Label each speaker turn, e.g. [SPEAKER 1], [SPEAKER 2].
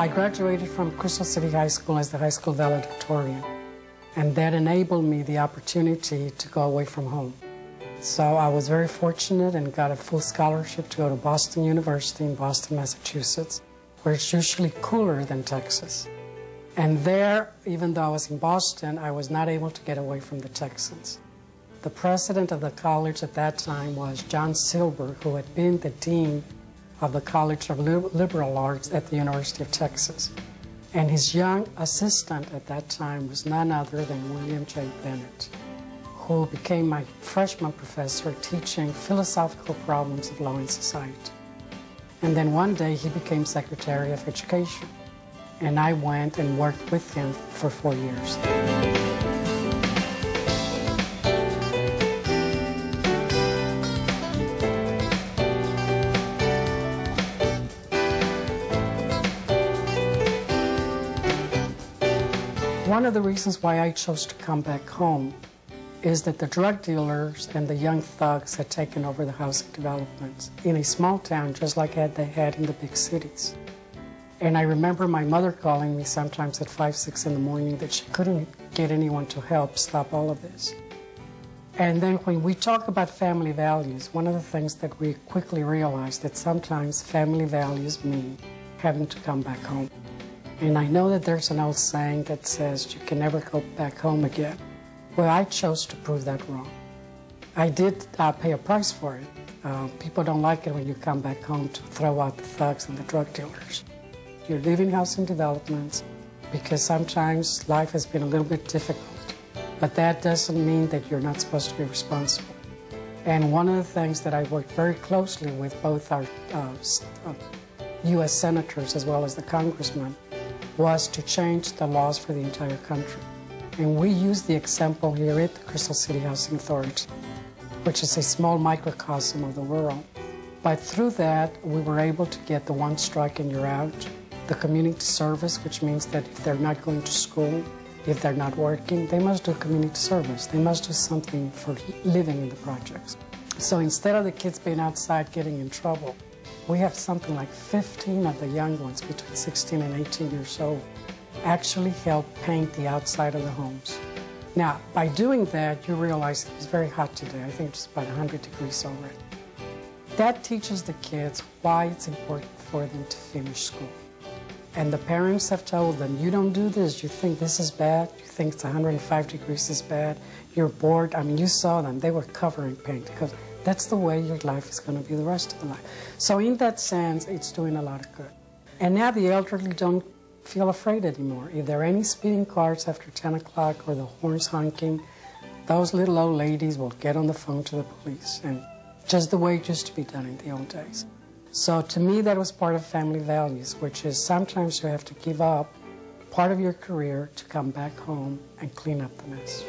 [SPEAKER 1] I graduated from Crystal City High School as the high school valedictorian, and that enabled me the opportunity to go away from home. So I was very fortunate and got a full scholarship to go to Boston University in Boston, Massachusetts, where it's usually cooler than Texas. And there, even though I was in Boston, I was not able to get away from the Texans. The president of the college at that time was John Silber, who had been the dean of the College of Liberal Arts at the University of Texas. And his young assistant at that time was none other than William J. Bennett, who became my freshman professor teaching philosophical problems of law and society. And then one day he became Secretary of Education, and I went and worked with him for 4 years. One of the reasons why I chose to come back home is that the drug dealers and the young thugs had taken over the housing developments in a small town just like they had in the big cities. And I remember my mother calling me sometimes at 5, 6 in the morning that she couldn't get anyone to help stop all of this. And then when we talk about family values, one of the things that we quickly realized that sometimes family values mean having to come back home. And I know that there's an old saying that says you can never go back home again. Well, I chose to prove that wrong. I did pay a price for it. People don't like it when you come back home to throw out the thugs and the drug dealers. You're leaving housing developments because sometimes life has been a little bit difficult, but that doesn't mean that you're not supposed to be responsible. And one of the things that I worked very closely with both our U.S. senators as well as the congressmen was to change the laws for the entire country. And we used the example here at the Crystal City Housing Authority, which is a small microcosm of the world. But through that, we were able to get the one strike and you're out, the community service, which means that if they're not going to school, if they're not working, they must do community service. They must do something for living in the projects. So instead of the kids being outside getting in trouble, we have something like 15 of the young ones between 16 and 18 years old actually help paint the outside of the homes. Now, by doing that, you realize it was very hot today. I think it's about 100 degrees already. That teaches the kids why it's important for them to finish school. And the parents have told them, you don't do this, you think this is bad, you think it's 105 degrees is bad, you're bored. I mean, you saw them, they were covering paint because that's the way your life is going to be the rest of the life. So in that sense, it's doing a lot of good. And now the elderly don't feel afraid anymore. If there are any speeding cars after 10 o'clock or the horns honking, those little old ladies will get on the phone to the police, and just the way it used to be done in the old days. So to me, that was part of family values, which is sometimes you have to give up part of your career to come back home and clean up the mess.